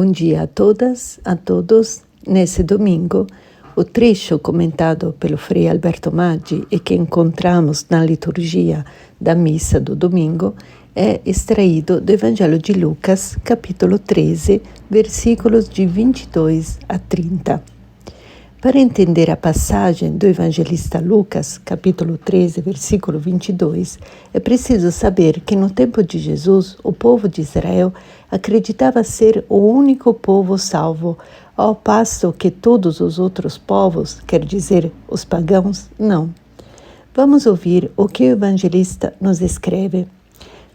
Bom dia a todas, a todos. Nesse domingo, o trecho comentado pelo Frei Alberto Maggi e que encontramos na liturgia da missa do domingo é extraído do Evangelho de Lucas, capítulo 13, versículos de 22 a 30. Para entender a passagem do evangelista Lucas, capítulo 13, versículo 22, é preciso saber que no tempo de Jesus, o povo de Israel acreditava ser o único povo salvo, ao passo que todos os outros povos, quer dizer, os pagãos, não. Vamos ouvir o que o evangelista nos escreve.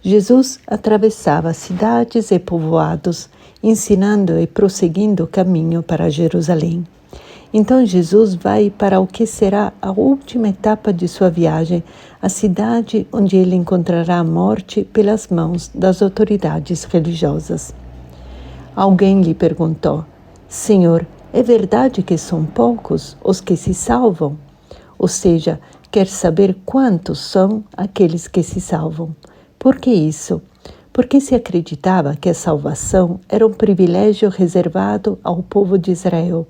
Jesus atravessava cidades e povoados, ensinando e prosseguindo o caminho para Jerusalém. Então Jesus vai para o que será a última etapa de sua viagem, a cidade onde ele encontrará a morte pelas mãos das autoridades religiosas. Alguém lhe perguntou: Senhor, é verdade que são poucos os que se salvam? Ou seja, quer saber quantos são aqueles que se salvam. Por que isso? Porque se acreditava que a salvação era um privilégio reservado ao povo de Israel.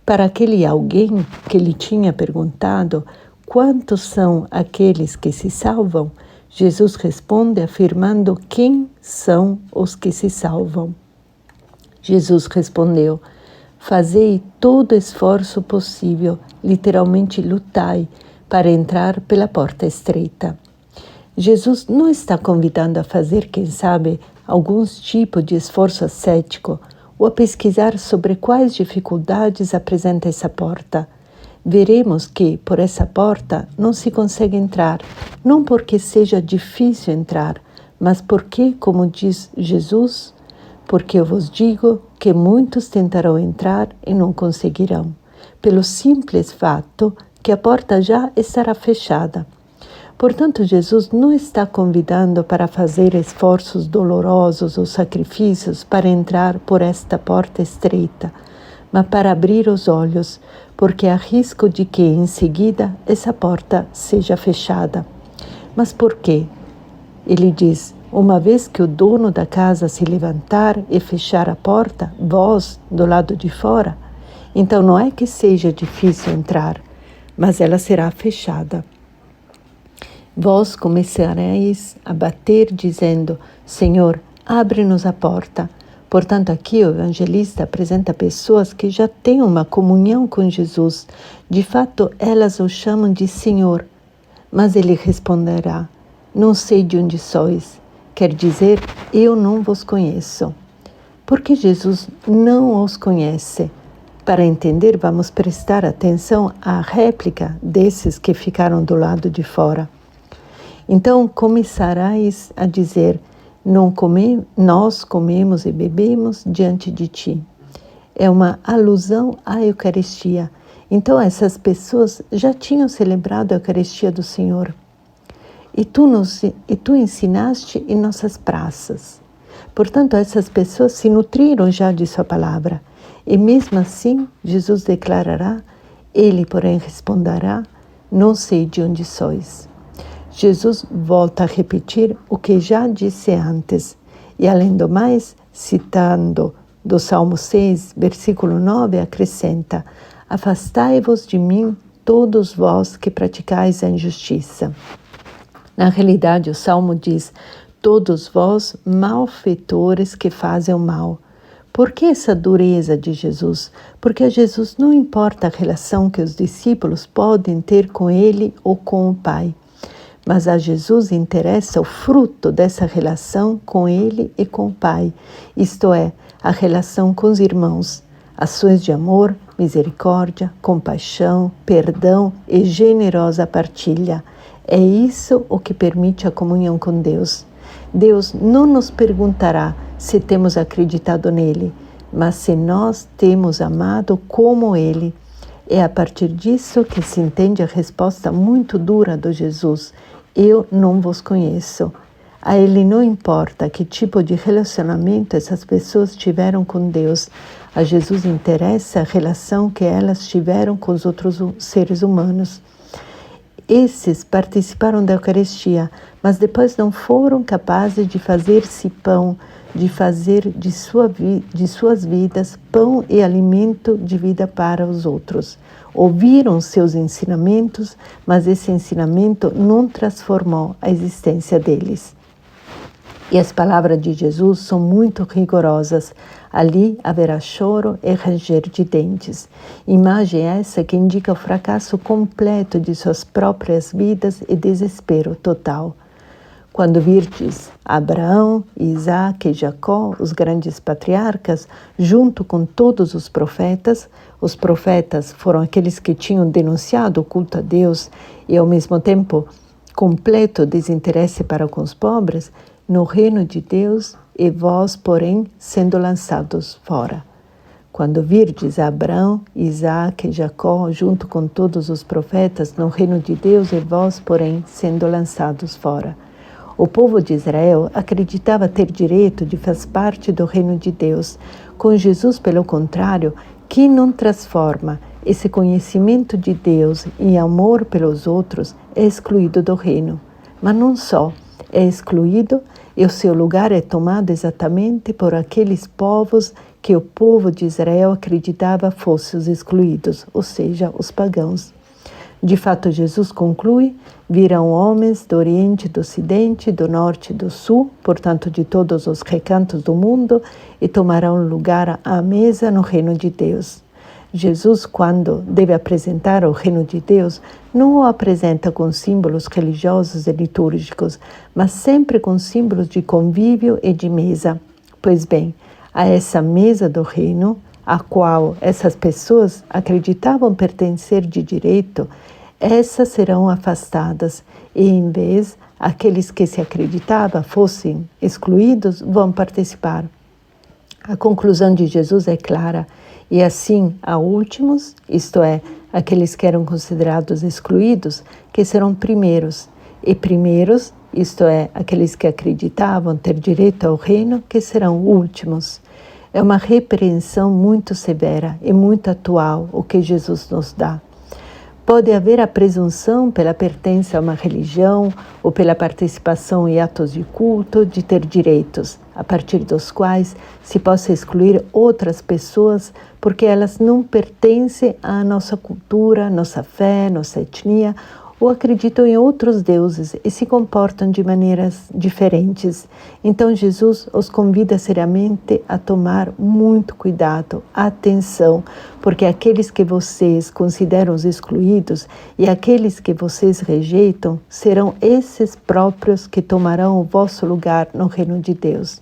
Para aquele alguém que lhe tinha perguntado quantos são aqueles que se salvam, Jesus responde afirmando quem são os que se salvam. Jesus respondeu: fazei todo esforço possível, literalmente lutai, para entrar pela porta estreita. Jesus não está convidando a fazer, quem sabe, alguns tipos de esforço ascético, ou a pesquisar sobre quais dificuldades apresenta essa porta. Veremos que, por essa porta, não se consegue entrar, não porque seja difícil entrar, mas porque, como diz Jesus, porque eu vos digo que muitos tentarão entrar e não conseguirão, pelo simples fato que a porta já estará fechada. Portanto, Jesus não está convidando para fazer esforços dolorosos ou sacrifícios para entrar por esta porta estreita, mas para abrir os olhos, porque há risco de que, em seguida, essa porta seja fechada. Mas por quê? Ele diz: uma vez que o dono da casa se levantar e fechar a porta, vós, do lado de fora, então não é que seja difícil entrar, mas ela será fechada. Vós começareis a bater, dizendo: Senhor, abre-nos a porta. Portanto, aqui o evangelista apresenta pessoas que já têm uma comunhão com Jesus. De fato, elas o chamam de Senhor. Mas ele responderá: não sei de onde sois. Quer dizer, eu não vos conheço. Porque Jesus não os conhece. Para entender, vamos prestar atenção à réplica desses que ficaram do lado de fora. Então começarás a dizer: nós comemos e bebemos diante de ti. É uma alusão à Eucaristia. Então essas pessoas já tinham celebrado a Eucaristia do Senhor. E tu ensinaste em nossas praças. Portanto, essas pessoas se nutriram já de sua palavra. E mesmo assim, Jesus declarará, ele, porém, responderá: não sei de onde sois. Jesus volta a repetir o que já disse antes, e além do mais, citando do Salmo 6, versículo 9, acrescenta: afastai-vos de mim, todos vós que praticais a injustiça. Na realidade, o Salmo diz: todos vós malfeitores que fazem o mal. Por que essa dureza de Jesus? Porque a Jesus não importa a relação que os discípulos podem ter com ele ou com o Pai. Mas a Jesus interessa o fruto dessa relação com ele e com o Pai, isto é, a relação com os irmãos, ações de amor, misericórdia, compaixão, perdão e generosa partilha. É isso o que permite a comunhão com Deus. Deus não nos perguntará se temos acreditado nele, mas se nós temos amado como ele. É a partir disso que se entende a resposta muito dura do Jesus: eu não vos conheço. A ele não importa que tipo de relacionamento essas pessoas tiveram com Deus. A Jesus interessa a relação que elas tiveram com os outros seres humanos. Esses participaram da Eucaristia, mas depois não foram capazes de fazer-se pão, de fazer de suas vidas pão e alimento de vida para os outros. Ouviram seus ensinamentos, mas esse ensinamento não transformou a existência deles. E as palavras de Jesus são muito rigorosas. Ali haverá choro e ranger de dentes. Imagem essa que indica o fracasso completo de suas próprias vidas e desespero total. Quando virdes Abraão, Isaac e Jacó, os grandes patriarcas, junto com todos os profetas foram aqueles que tinham denunciado o culto a Deus e ao mesmo tempo completo desinteresse para com os pobres, no reino de Deus, e vós, porém, sendo lançados fora. Quando virdes Abraão, Isaac e Jacó, junto com todos os profetas, no reino de Deus, e vós, porém, sendo lançados fora. O povo de Israel acreditava ter direito de fazer parte do reino de Deus. Com Jesus, pelo contrário, que não transforma esse conhecimento de Deus em amor pelos outros, é excluído do reino. Mas não só, é excluído e o seu lugar é tomado exatamente por aqueles povos que o povo de Israel acreditava fossem os excluídos, ou seja, os pagãos. De fato, Jesus conclui: virão homens do Oriente, do Ocidente, do Norte e do Sul, portanto de todos os recantos do mundo, e tomarão lugar à mesa no reino de Deus. Jesus, quando deve apresentar o reino de Deus, não o apresenta com símbolos religiosos e litúrgicos, mas sempre com símbolos de convívio e de mesa. Pois bem, a essa mesa do reino, a qual essas pessoas acreditavam pertencer de direito, essas serão afastadas e, em vez, aqueles que se acreditavam fossem excluídos, vão participar. A conclusão de Jesus é clara: e assim há últimos, isto é, aqueles que eram considerados excluídos, que serão primeiros, e primeiros, isto é, aqueles que acreditavam ter direito ao reino, que serão últimos. É uma repreensão muito severa e muito atual o que Jesus nos dá. Pode haver a presunção pela pertença a uma religião ou pela participação em atos de culto de ter direitos, a partir dos quais se possa excluir outras pessoas porque elas não pertencem à nossa cultura, nossa fé, nossa etnia, ou acreditam em outros deuses e se comportam de maneiras diferentes. Então Jesus os convida seriamente a tomar muito cuidado, atenção, porque aqueles que vocês consideram os excluídos e aqueles que vocês rejeitam serão esses próprios que tomarão o vosso lugar no reino de Deus.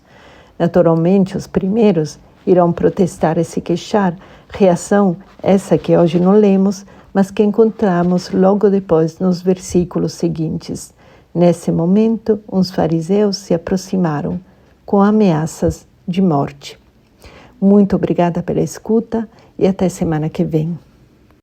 Naturalmente, os primeiros irão protestar e se queixar, reação essa que hoje não lemos, mas que encontramos logo depois nos versículos seguintes. Nesse momento, uns fariseus se aproximaram com ameaças de morte. Muito obrigada pela escuta e até semana que vem.